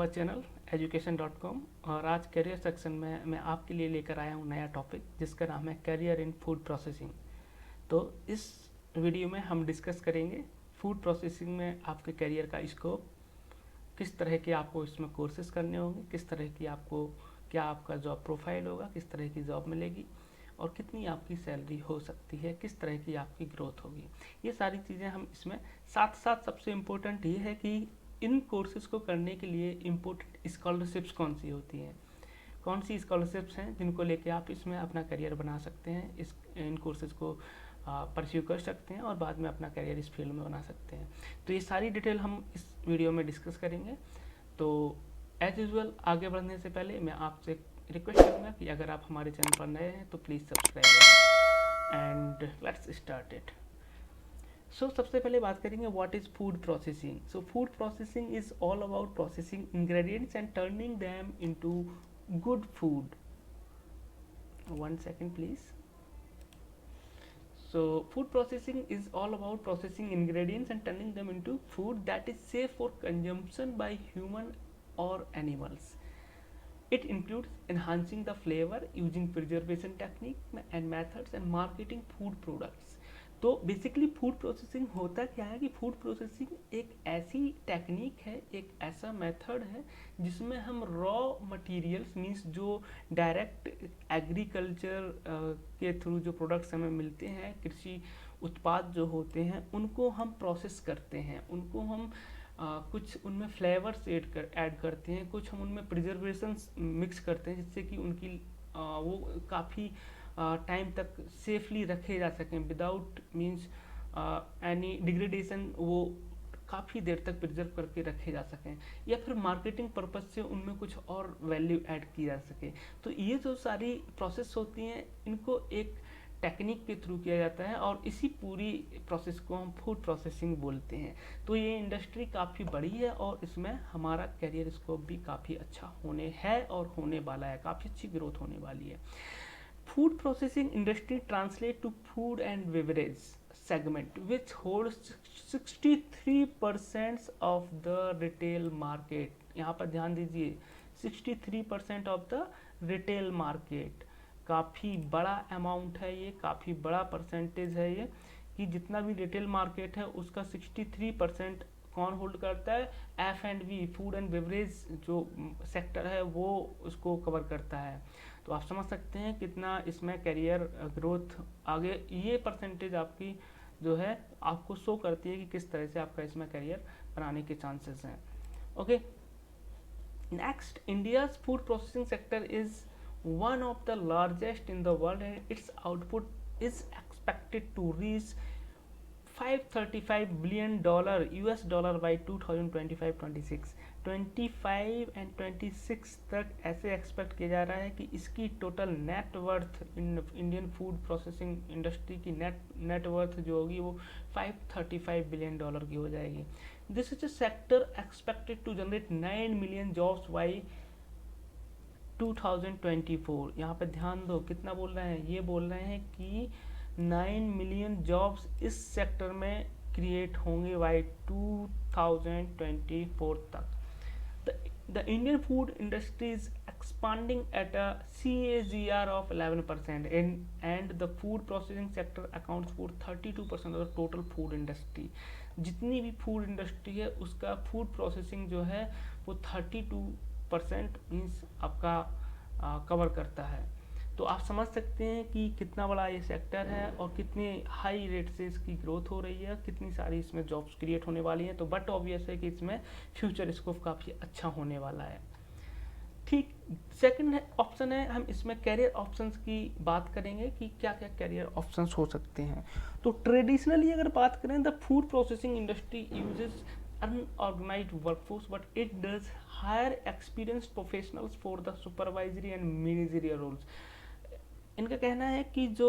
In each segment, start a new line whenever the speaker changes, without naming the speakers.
Our channel education.com। और आज career section में मैं आपके लिए लेकर आया हूँ नया टॉपिक जिसका नाम है करियर इन फूड प्रोसेसिंग। तो इस वीडियो में हम डिस्कस करेंगे फूड प्रोसेसिंग में आपके करियर का स्कोप, किस तरह के आपको इसमें कोर्सेज करने होंगे, किस तरह की आपको क्या आपका जॉब प्रोफाइल होगा, किस तरह की जॉब मिलेगी और कितनी आपकी सैलरी हो सकती है, किस तरह की आपकी ग्रोथ होगी। ये सारी चीज़ें हम इसमें साथ साथ सबसे इम्पोर्टेंट ये है कि इन कोर्सेज़ को करने के लिए इम्पोर्टेंट स्कॉलरशिप्स कौन सी होती हैं, कौन सी स्कॉलरशिप्स हैं जिनको लेके आप इसमें अपना करियर बना सकते हैं, इन कोर्सेज़ को परस्यू कर सकते हैं और बाद में अपना करियर इस फील्ड में बना सकते हैं। तो ये सारी डिटेल हम इस वीडियो में डिस्कस करेंगे। तो एज यूजुअल आगे बढ़ने से पहले मैं आपसे रिक्वेस्ट करूँगा कि अगर आप हमारे चैनल पर नए हैं तो please subscribe and let's start it. So सबसे पहले बात करेंगे what is food processing. So food processing is all about processing ingredients and turning them into good food. One second please. So food processing is all about processing ingredients and turning them into food that is safe for consumption by human or animals. It includes enhancing the flavor using preservation technique and methods and marketing food products. तो basically food processing होता क्या है कि food processing एक ऐसी technique है, एक ऐसा मेथड है जिसमें हम रॉ मटेरियल्स मींस जो डायरेक्ट एग्रीकल्चर के थ्रू जो प्रोडक्ट्स हमें मिलते हैं, कृषि उत्पाद जो होते हैं उनको हम प्रोसेस करते हैं, उनको हम कुछ उनमें फ्लेवर्स ऐड करते हैं, कुछ हम उनमें प्रिजर्वेशंस मिक्स करते हैं जिससे कि उनकी वो काफ़ी टाइम तक सेफली रखे जा सकें विदाउट मींस एनी डिग्रेडेशन, वो काफ़ी देर तक प्रिजर्व करके रखे जा सकें या फिर मार्केटिंग पर्पज़ से उनमें कुछ और वैल्यू ऐड की जा सके। तो ये जो सारी प्रोसेस होती हैं इनको एक टेक्निक के थ्रू किया जाता है और इसी पूरी प्रोसेस को हम फूड प्रोसेसिंग बोलते हैं। तो ये इंडस्ट्री काफ़ी बड़ी है और इसमें हमारा करियर स्कोप भी काफ़ी अच्छा होने है और होने वाला है, काफ़ी अच्छी ग्रोथ होने वाली है। Food processing industry translate to food and beverage segment which holds 63% of the retail market। यहाँ पर ध्यान दीजिए 63% ऑफ द रिटेल मार्केट, काफ़ी बड़ा अमाउंट है ये, काफ़ी बड़ा परसेंटेज है ये कि जितना भी रिटेल मार्केट है उसका 63% कौन होल्ड करता है, F&B फूड एंड बेवरेज जो सेक्टर है वो उसको कवर करता है। तो आप समझ सकते हैं कितना इसमें करियर ग्रोथ आगे ये परसेंटेज आपकी जो है आपको शो करती है कि किस तरह से आपका इसमें करियर बनाने के चांसेस हैं। Okay, next, India's food processing sector is one of the largest in the world and its output is expected to reach $535 billion US dollar by 2025-26। 25 and 26 तक ऐसे एक्सपेक्ट किया जा रहा है कि इसकी total net worth Indian food processing industry की net worth जो होगी वो $535 बिलियन की हो जाएगी। This is a sector expected to generate 9 million jobs by 2024। यहाँ पे ध्यान दो कितना बोल रहे हैं, ये बोल रहे हैं कि 9 मिलियन जॉब्स इस सेक्टर में क्रिएट होंगे बाई 2024 तक। The Indian food industry is expanding at a CAGR of 11% and the food processing sector accounts for 32% of the total food industry। जितनी भी फूड इंडस्ट्री है उसका फूड प्रोसेसिंग जो है वो 32% मीन्स आपका कवर करता है। तो आप समझ सकते हैं कि कितना बड़ा ये सेक्टर है और कितने हाई रेट से इसकी ग्रोथ हो रही है, कितनी सारी इसमें जॉब्स क्रिएट होने वाली हैं। तो बट ऑब्वियस है कि इसमें फ्यूचर स्कोप काफ़ी अच्छा होने वाला है। ठीक, सेकंड ऑप्शन है, हम इसमें कैरियर ऑप्शंस की बात करेंगे कि क्या क्या कैरियर ऑप्शंस हो सकते हैं। तो ट्रेडिशनली अगर बात करें the food processing industry uses unorganized workforce but it does hire experienced professionals for the supervisory and managerial roles। इनका कहना है कि जो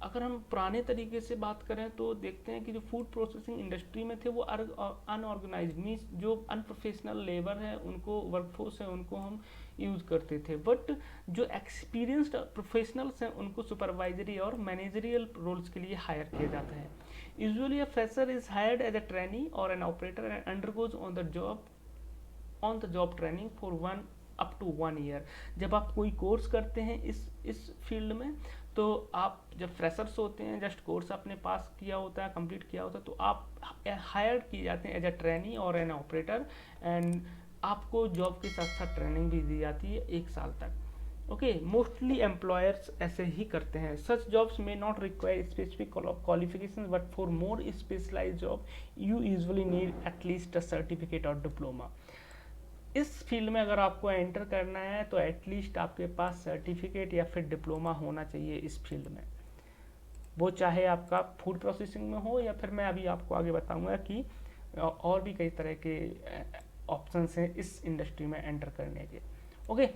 अगर हम पुराने तरीके से बात करें तो देखते हैं कि जो फूड प्रोसेसिंग इंडस्ट्री में थे वो अनऑर्गेनाइज मीन्स जो अनप्रोफेशनल लेबर है उनको, वर्कफोर्स है उनको हम यूज़ करते थे, बट जो एक्सपीरियंस्ड प्रोफेशनल्स हैं उनको सुपरवाइजरी और मैनेजरियल रोल्स के लिए हायर किया जाता है। Usually a fresher is hired as a trainee or an operator and undergoes on the job on the job training for 1 up to 1 year। जब आप कोई कोर्स करते हैं इस फील्ड में, तो आप जब फ्रेशर्स होते हैं, जस्ट कोर्स आपने पास किया होता है, कंप्लीट किया होता है, तो आप हायर किए जाते हैं as a trainee or an operator, and आपको जॉब के साथ साथ ट्रेनिंग भी दी जाती है 1 साल तक। ओके, मोस्टली एम्प्लॉयर्स ऐसे ही करते हैं। सच जॉब्स में not require specific qualification, but for more specialise job you usually need at least a certificate और डिप्लोमा। इस फील्ड में अगर आपको एंटर करना है तो एटलीस्ट आपके पास सर्टिफिकेट या फिर डिप्लोमा होना चाहिए इस फील्ड में, वो चाहे आपका फूड प्रोसेसिंग में हो या फिर मैं अभी आपको आगे बताऊंगा कि और भी कई तरह के ऑप्शंस हैं इस इंडस्ट्री में एंटर करने के। Okay,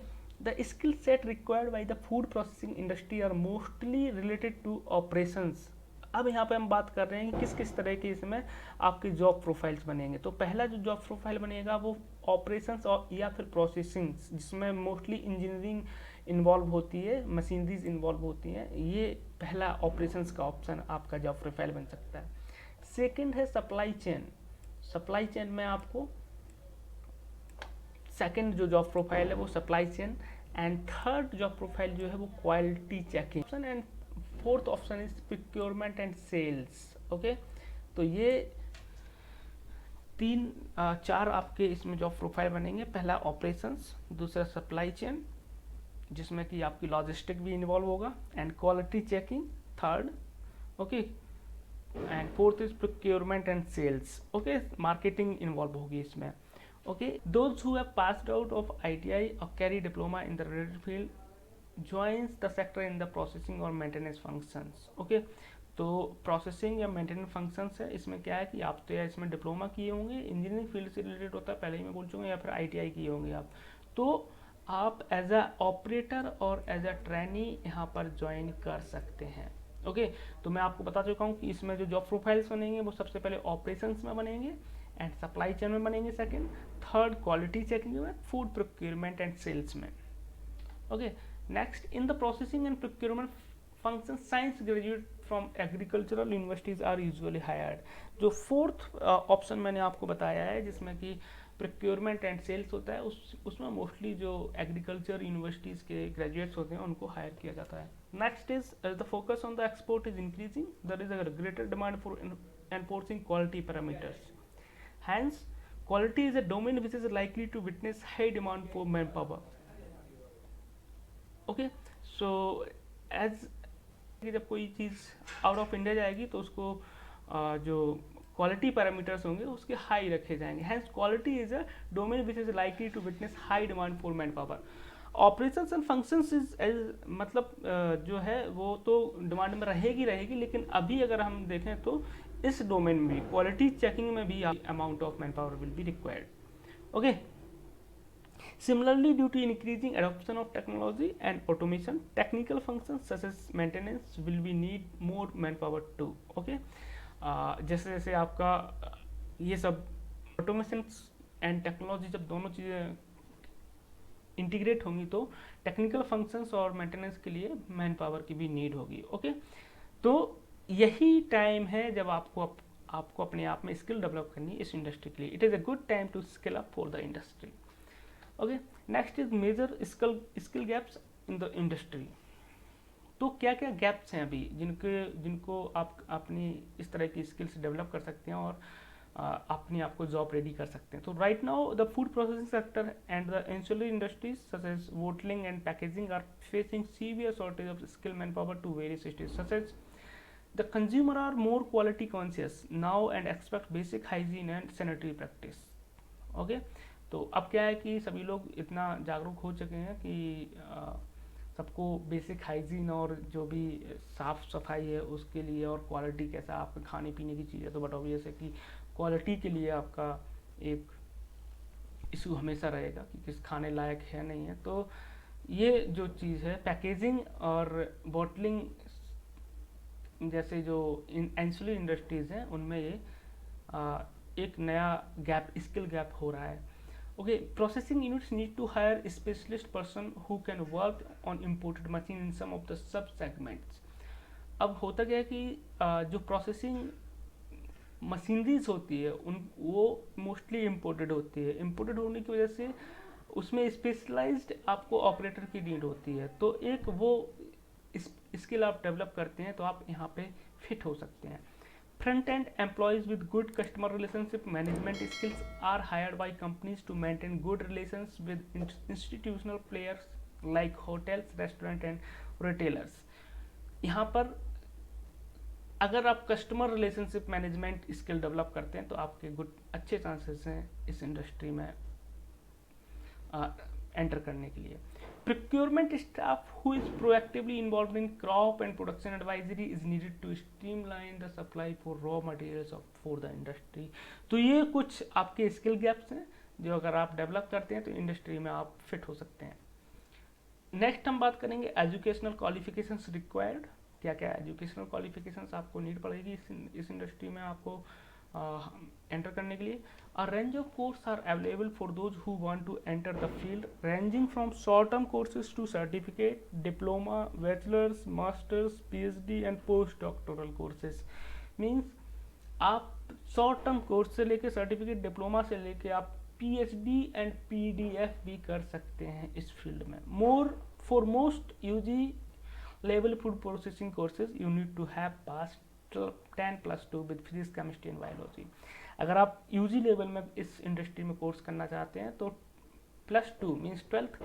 the skill set required by the food processing industry are mostly related to operations. अब यहाँ पे हम बात कर रहे हैं कि किस किस तरह के इसमें आपके जॉब प्रोफाइल्स बनेंगे। तो पहला जो जॉब प्रोफाइल बनेगा वो ऑपरेशंस और या फिर प्रोसेसिंग, जिसमें मोस्टली इंजीनियरिंग इन्वॉल्व होती है, मशीनरीज इन्वॉल्व होती हैं। ये पहला ऑपरेशंस का ऑप्शन आपका जॉब प्रोफाइल बन सकता है। सेकंड है सप्लाई चेन। सप्लाई चेन में आपको सेकंड जो जॉब प्रोफाइल है वो supply chain, and third job profile जो है वो quality checking option, and fourth option is procurement and sales. Okay, तो ये चार आपके इसमें जॉब प्रोफाइल बनेंगे। पहला ऑपरेशंस, दूसरा सप्लाई चेन जिसमें कि आपकी लॉजिस्टिक भी इन्वॉल्व होगा, and quality checking third. Okay, and fourth is procurement and sales. Okay, marketing involve होगी इसमें। Okay, those who have passed out of ITI और carry diploma in the related field joins the sector in the processing और maintenance functions। Okay, तो processing या maintenance functions है, इसमें क्या है कि आप तो या इसमें डिप्लोमा किए होंगे, इंजीनियरिंग फील्ड से रिलेटेड होता है, पहले ही मैं बोल चुका हूँ, या फिर ITI किए होंगे आप, तो आप एज अ ऑपरेटर और एज अ ट्रेनी यहाँ पर ज्वाइन कर सकते हैं। ओके, तो मैं आपको बता चुका हूँ कि इसमें जो जॉब प्रोफाइल्स बनेंगे वो सबसे पहले ऑपरेशंस में बनेंगे, एंड सप्लाई चेन में बनेंगे सेकेंड, थर्ड क्वालिटी चेकिंग में, फूड प्रोक्योरमेंट एंड सेल्स में। Okay, next in the processing and procurement function science graduate from agricultural universities are usually hired। जो फोर्थ ऑप्शन मैंने आपको बताया है जिसमें कि प्रोक्योरमेंट एंड सेल्स होता है, उसमें मोस्टली जो एग्रीकल्चर यूनिवर्सिटीज के ग्रेजुएट्स होते हैं उनको हायर किया जाता है। Next is the focus on the export is increasing, there is a greater demand for enforcing quality parameters, hence quality is a domain which is likely to witness high demand for manpower। Okay, so as जब कोई चीज़ out of India जाएगी तो उसको जो quality parameters होंगे उसके high रखे जाएंगे। Hence quality is a domain which is likely to witness high demand for manpower. Operations and functions is मतलब जो है वो तो डिमांड में रहेगी, लेकिन अभी अगर हम देखें तो इस डोमेन में भी क्वालिटी चेकिंग में भी amount of man power will be required. Okay, similarly due to increasing adoption of technology and automation, technical functions such as maintenance will be need more manpower too। okay, जैसे जैसे आपका ये सब automation and technology जब दोनों चीज़ें integrate होंगी तो टेक्निकल फंक्शंस और मेंटेनेंस के लिए मैन पावर की भी नीड होगी। ओके, तो यही टाइम है जब आपको अपने आप में स्किल डेवलप करनी है इस इंडस्ट्री के लिए। It is a good time to skill up for the industry. Okay, next is major skill gaps in the industry. तो क्या क्या गैप्स हैं अभी जिनको आप अपनी इस तरह की स्किल्स डेवलप कर सकते हैं और अपने आप को जॉब रेडी कर सकते हैं। तो right now the food processing sector and the ancillary industries such as bottling and packaging are facing severe shortage of skill manpower to various stage such as the consumer are more quality conscious now and expect basic hygiene and sanitary practice. Okay, तो अब क्या है कि सभी लोग इतना जागरूक हो चुके हैं कि सबको बेसिक हाइजीन और जो भी साफ़ सफाई है उसके लिए और क्वालिटी कैसा आपके खाने पीने की चीज़ है, तो बट ऑब्वियस है कि क्वालिटी के लिए आपका एक इशू हमेशा रहेगा कि किस खाने लायक है नहीं है। तो ये जो चीज़ है पैकेजिंग और बॉटलिंग जैसे जो एंसिलरी इंडस्ट्रीज़ हैं उनमें ये एक नया गैप स्किल गैप हो रहा है। Okay, processing units need to hire a specialist person who can work on imported machine in some of the sub segments। अब होता क्या है कि जो प्रोसेसिंग मशीनरीज होती है वो मोस्टली इम्पोर्टेड होती है। इम्पोर्टेड होने की वजह से उसमें स्पेशलाइज्ड आपको ऑपरेटर की नीड होती है, तो एक वो स्किल आप डेवलप करते हैं तो आप यहाँ पे फिट हो सकते हैं। Front end employees with good customer relationship management skills are hired by companies to maintain good relations with institutional players like hotels, restaurant and retailers. यहाँ पर अगर आप customer relationship management skill develop करते हैं तो आपके अच्छे चांसेस हैं इस इंडस्ट्री में एंटर करने के लिए। Procurement staff who is proactively involved in crop and production advisory is needed to streamline the supply for raw materials for the industry। तो ये कुछ आपके स्किल गैप्स हैं जो अगर आप डेवलप करते हैं तो इंडस्ट्री में आप फिट हो सकते हैं। नेक्स्ट हम बात करेंगे एजुकेशनल क्वालिफिकेशंस रिक्वायर्ड। क्या क्या एजुकेशनल क्वालिफिकेशंस आपको नीड पड़ेगी इस इंडस्ट्री में आपको एंटर करने के लिए। A range of courses are available for those who want to enter the field, ranging from short-term courses to certificate, diploma, bachelor's, master's, PhD and postdoctoral courses। Means आप short term course से लेके certificate, diploma से लेके आप PhD and PDF भी कर सकते हैं इस फील्ड में। For most UG level food processing courses you need to have passed 10+2 with physics, chemistry and biology. अगर आप UG लेवल में इस इंडस्ट्री में कोर्स करना चाहते हैं तो +2 मीन्स 12th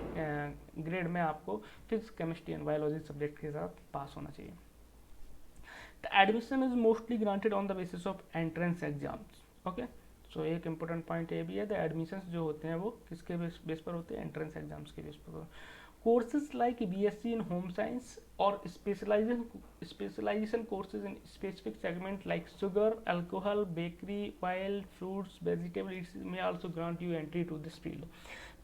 ग्रेड में आपको physics, chemistry and biology subject के साथ पास होना चाहिए। The admission is mostly granted on the basis of entrance exams. Okay, so एक इंपॉर्टेंट पॉइंट ये भी है, द एडमिशंस जो होते हैं वो किसके बेस पर होते हैं? एंट्रेंस एग्जाम्स के बेस पर। Courses like BSc in home science or specialization courses in specific segment like sugar, alcohol, bakery, oil, fruits, vegetables may also grant you entry to this field।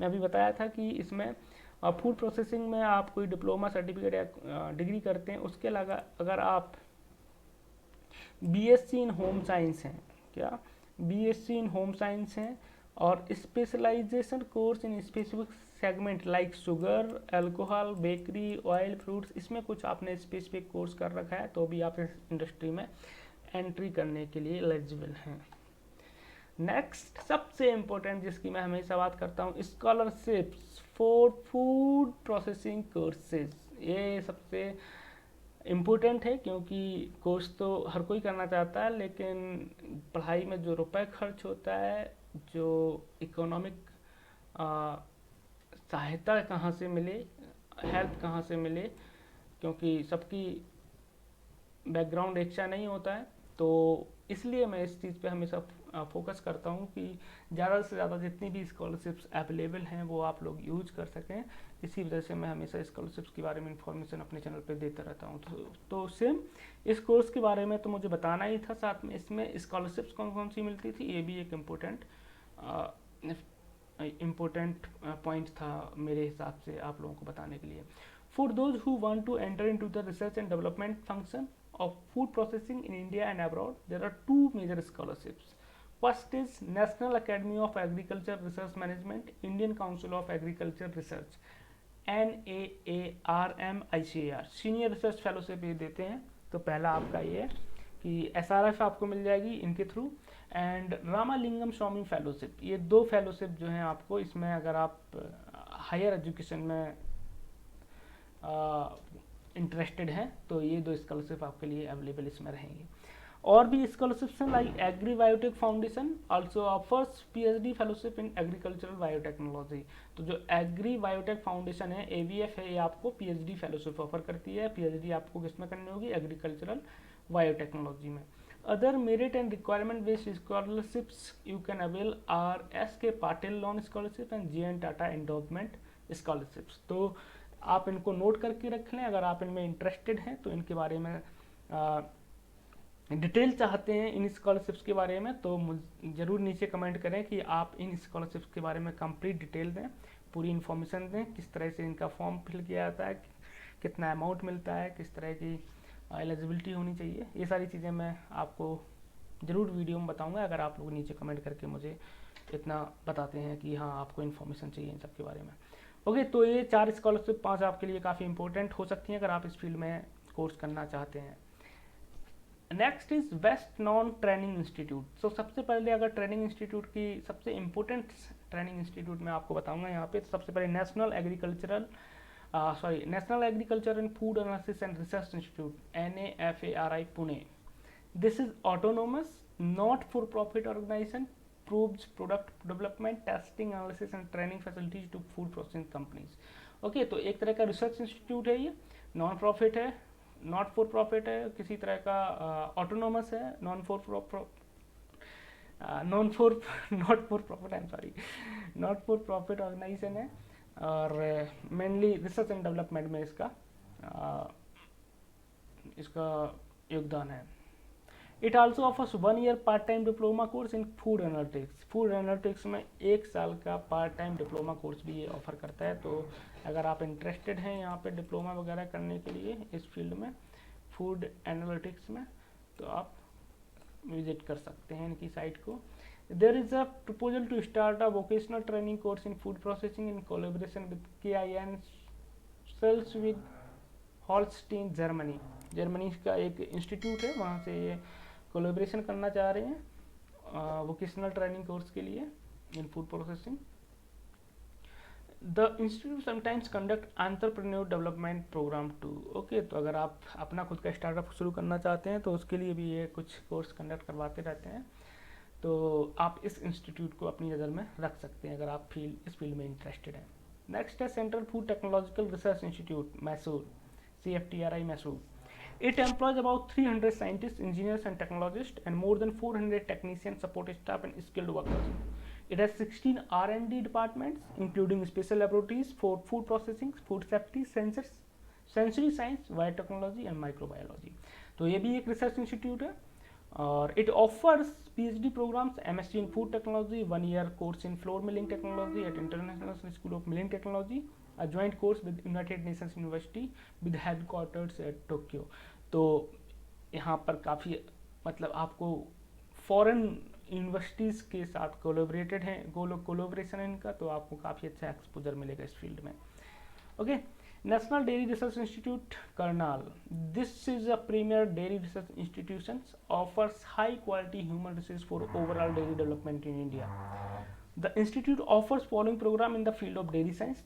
मैं अभी बताया था कि इसमें फूड प्रोसेसिंग में आप कोई डिप्लोमा, सर्टिफिकेट या डिग्री करते हैं, उसके अलावा अगर आप BSc इन होम साइंस हैं, क्या BSc इन होम साइंस हैं और specialisation course in specific segment like sugar, alcohol, bakery, oil, fruits, इसमें कुछ आपने स्पेसिफिक कोर्स कर रखा है तो भी आप इस इंडस्ट्री में एंट्री करने के लिए एलिजिबल हैं। नेक्स्ट सबसे इम्पोर्टेंट जिसकी मैं हमेशा बात करता हूँ, scholarships for food processing courses. ये सबसे इम्पोर्टेंट है क्योंकि कोर्स तो हर कोई करना चाहता है, लेकिन पढ़ाई में जो रुपए खर्च होता है, जो इकोनॉमिक सहायता कहाँ से मिले, हेल्प कहाँ से मिले, क्योंकि सबकी बैकग्राउंड एक सा नहीं होता है, तो इसलिए मैं इस चीज़ पे हमेशा फोकस करता हूँ कि ज़्यादा से ज़्यादा जितनी भी स्कॉलरशिप्स अवेलेबल हैं वो आप लोग यूज कर सकें। इसी वजह से मैं हमेशा स्कॉलरशिप्स के बारे में इंफॉर्मेशन अपने चैनल पे देता रहता हूँ। तो सेम इस कोर्स के बारे में तो मुझे बताना ही था, साथ में इसमें स्कॉलरशिप्स कौन कौन सी मिलती थी ये भी एक इम्पोर्टेंट पॉइंट था मेरे हिसाब से आप लोगों को बताने के लिए। For those who want to enter into the research and development function of food processing in India and abroad, there are two major scholarships. First is National Academy of Agriculture Research Management, Indian Council of Agriculture Research, NAARM ICAR senior research fellowship ये देते हैं। तो पहला आपका ये है कि SRF आपको मिल जाएगी इनके through, and Ramalingam Swami fellowship, ये दो फेलोशिप जो हैं आपको इसमें, अगर आप हायर एजुकेशन में इंटरेस्टेड हैं तो ये दो स्कॉलरशिप आपके लिए अवेलेबल इसमें रहेंगी। और भी स्कॉलरशिप्स हैं like agri biotech foundation also offers PhD fellowship in agricultural biotechnology. तो जो एग्री बायोटेक फाउंडेशन है, ABF है, ये आपको PhD फेलोशिप ऑफर करती है। PhD आपको किसमें करनी होगी? एग्रीकल्चरल बायोटेक्नोलॉजी में। Other merit and requirement based scholarships you can avail are SK Patil loan scholarship and JN Tata endowment scholarships. तो आप इनको नोट करके रख लें, अगर आप इनमें इंटरेस्टेड हैं तो इनके बारे में डिटेल चाहते हैं इन स्कॉलरशिप्स के बारे में तो ज़रूर नीचे कमेंट करें कि आप इन स्कॉलरशिप्स के बारे में कंप्लीट डिटेल दें, पूरी इन्फॉर्मेशन दें, किस तरह से इनका फॉर्म फिल किया जाता है, कितना अमाउंट मिलता है, किस तरह की एलिजिबिलिटी होनी चाहिए, ये सारी चीज़ें मैं आपको ज़रूर वीडियो में बताऊँगा अगर आप लोग नीचे कमेंट करके मुझे इतना बताते हैं कि हाँ आपको इन्फॉर्मेशन चाहिए इन सब के बारे में। ओके, तो ये 4 स्कॉलरशिप 5 आपके लिए काफ़ी इंपॉर्टेंट हो सकती हैं अगर आप इस फील्ड में कोर्स करना चाहते हैं। Next is best non training institute. So सबसे पहले अगर ट्रेनिंग इंस्टीट्यूट की सबसे इंपॉर्टेंट ट्रेनिंग इंस्टीट्यूट मैं आपको बताऊंगा यहाँ पे, सबसे पहले national agriculture and food analysis and research institute NAFARI Pune. This is autonomous not for profit organisation, proves product development, testing, analysis and training facilities to food processing companies। Okay, तो एक तरह का रिसर्च इंस्टीट्यूट है, ये non profit है, not for profit है, किसी तरह का ऑटोनोमस है, non for not for profit, I am sorry, not for profit organisation है, और मेनली रिसर्च एंड डेवलपमेंट में इसका योगदान है। It also offers 1 year part time diploma course in food analytics. Food analytics में 1 साल का पार्ट टाइम डिप्लोमा कोर्स भी ये ऑफर करता है। तो अगर आप इंटरेस्टेड हैं यहाँ पे डिप्लोमा वगैरह करने के लिए इस फील्ड में, फूड एनालिटिक्स में, तो आप विजिट कर सकते हैं इनकी साइट को। There is a proposal to start a vocational training course in food processing in collaboration with KIN Schleswig Holstein Germany का एक इंस्टीट्यूट है, वहाँ से ये कोलेबोरेशन करना चाह रहे हैं वोकेशनल ट्रेनिंग कोर्स के लिए in food processing. The institute sometimes conduct entrepreneur development programme too. Okay, तो अगर आप अपना खुद का स्टार्टअप शुरू करना चाहते हैं तो उसके लिए भी ये कुछ कोर्स कंडक्ट करवाते रहते हैं। तो आप इस इंस्टीट्यूट को अपनी नज़र में रख सकते हैं अगर आप इस फील्ड में इंटरेस्टेड हैं। नेक्स्ट है central food technological research institute Mysore, CFTRI Mysore. It employs about 300 scientists, engineers and technologists and more than 400 technicians, support staff and skilled workers. It has 16 R&D departments including special laboratories for food processing, food safety, sensors, sensory science, biotechnology and microbiology। तो ये भी एक research institute है और it offers PhD programs, MSc in food technology, 1 year course in flour milling technology at International School of Milling Technology, a joint course with United Nations University with headquarters at Tokyo। तो यहाँ पर काफ़ी मतलब आपको foreign universities के साथ collaborated है, collaboration है इनका, तो आपको काफ़ी अच्छा एक्सपोजर मिलेगा इस फील्ड में। Okay, national dairy research institute Karnal. This is a premier dairy research institution, offers high quality human resource for overall dairy development in India. The institute offers following programme in the field of dairy science.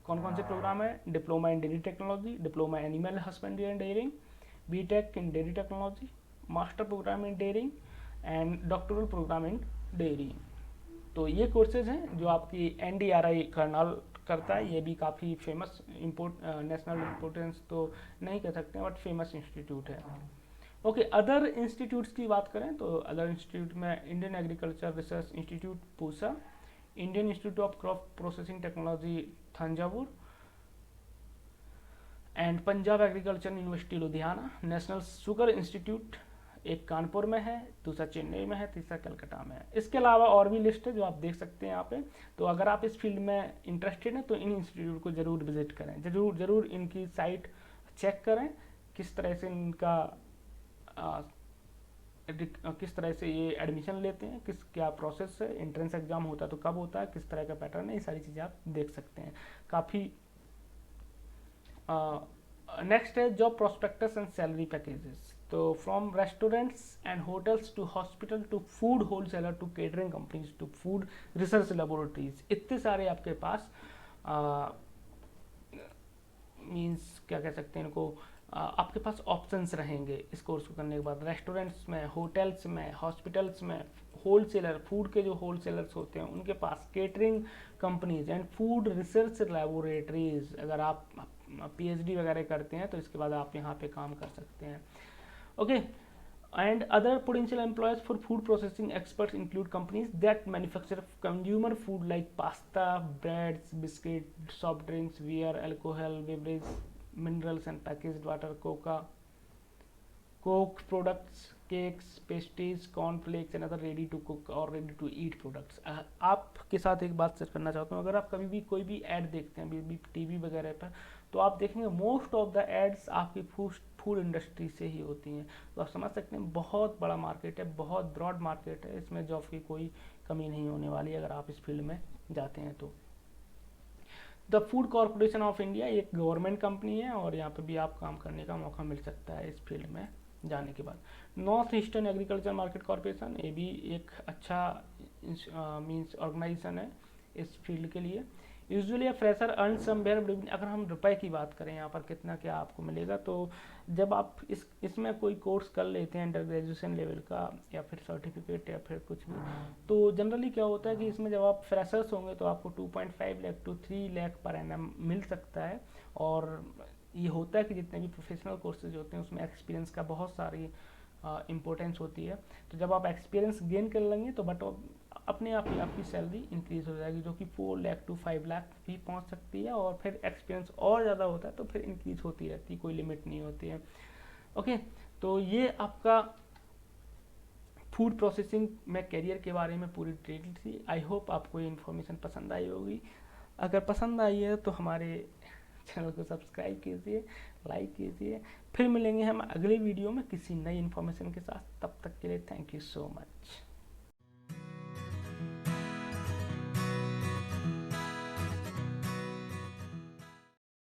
कौन कौन से programme है? Diploma in dairy technology, diploma animal husbandry and dairying, BTech in dairy technology, master program in dairying and doctoral program in dairying। तो ये courses हैं जो आपकी NDRI Karnal करता है। ये भी काफ़ी फेमस नेशनल इम्पोर्टेंस तो नहीं कह सकते बट फेमस इंस्टीट्यूट है। ओके, अदर इंस्टीट्यूट्स की बात करें तो अदर इंस्टीट्यूट में Indian agriculture research institute Pusa, Indian institute of crop processing technology Thanjavur and Punjab agriculture university Ludhiana. National sugar institute एक कानपुर में है, दूसरा चेन्नई में है, तीसरा कलकत्ता में है। इसके अलावा और भी लिस्ट है जो आप देख सकते हैं यहाँ पे। तो अगर आप इस फील्ड में इंटरेस्टेड हैं तो इन इंस्टीट्यूट को ज़रूर विजिट करें, ज़रूर इनकी साइट चेक करें, किस तरह से इनका किस तरह से ये एडमिशन लेते हैं, क्या प्रोसेस है, एंट्रेंस एग्जाम होता है तो कब होता है, किस तरह का पैटर्न है, ये सारी चीज़ें आप देख सकते हैं। काफ़ी नेक्स्ट है job prospects and salary packages. तो from restaurants and hotels to hospital to food wholesaler to catering companies to food research laboratories, इतने सारे आपके पास मीन्स क्या कह सकते हैं इनको, आपके पास ऑप्शंस रहेंगे इस कोर्स को करने के बाद। रेस्टोरेंट्स में, होटल्स में, हॉस्पिटल्स में, होलसेलर, फूड के जो होलसेलर्स होते हैं उनके पास, catering companies and food research laboratories. अगर आप PhD वगैरह करते हैं तो इसके बाद आप यहाँ पे काम कर सकते हैं। Okay, and other potential employers for food processing experts include companies that manufacture consumer food like pasta, breads, biscuit, soft drinks, beer, alcohol, beverage, minerals and packaged water, coke products, cakes, pastries, cornflakes and other ready to cook और ready to eat products. आपके साथ एक बात share करना चाहता हूँ, अगर आप कभी भी कोई भी ऐड देखते हैं भी TV वगैरह पर, तो आप देखेंगे मोस्ट ऑफ द एड्स आपकी फूड इंडस्ट्री से ही होती हैं। तो आप समझ सकते हैं बहुत बड़ा मार्केट है, बहुत ब्रॉड मार्केट है, इसमें जॉब की कोई कमी नहीं होने वाली अगर आप इस फील्ड में जाते हैं तो। The food corporation of India एक गवर्नमेंट कंपनी है और यहाँ पे भी आप काम करने का मौका मिल सकता है इस फील्ड में
जाने के बाद। North eastern agriculture market corporation, ये भी एक अच्छा मीन्स ऑर्गेनाइजेशन है इस फील्ड के लिए। Usually a fresher earn somewhere between, अगर हम रुपए की बात करें यहाँ पर कितना क्या आपको मिलेगा, तो जब आप इसमें कोई कोर्स कर लेते हैं अंडर ग्रेजुएशन लेवल का या फिर सर्टिफिकेट या फिर कुछ भी, तो जनरली क्या होता है कि इसमें जब आप फ्रेशर्स होंगे तो आपको 2.5 lakh to 3 lakh per annum मिल सकता है। और ये होता है कि जितने भी प्रोफेशनल कोर्सेज होते हैं उसमें एक्सपीरियंस का बहुत सारी इम्पोर्टेंस होती है। तो जब आप एक्सपीरियंस गेन कर लेंगे तो बट अपने आप ही आपकी सैलरी इंक्रीज हो जाएगी, जो कि 4 लाख टू 5 लाख भी पहुंच सकती है। और फिर एक्सपीरियंस और ज़्यादा होता है तो फिर इंक्रीज होती रहती है, कोई लिमिट नहीं होती है। ओके, तो ये आपका फूड प्रोसेसिंग में करियर के बारे में पूरी डिटेल थी। आई होप आपको ये इन्फॉर्मेशन पसंद आई होगी। अगर पसंद आई है तो हमारे चैनल को सब्सक्राइब कीजिए, लाइक कीजिए। फिर मिलेंगे हम अगले वीडियो में किसी नई इन्फॉर्मेशन के साथ। तब तक के लिए थैंक यू सो मच।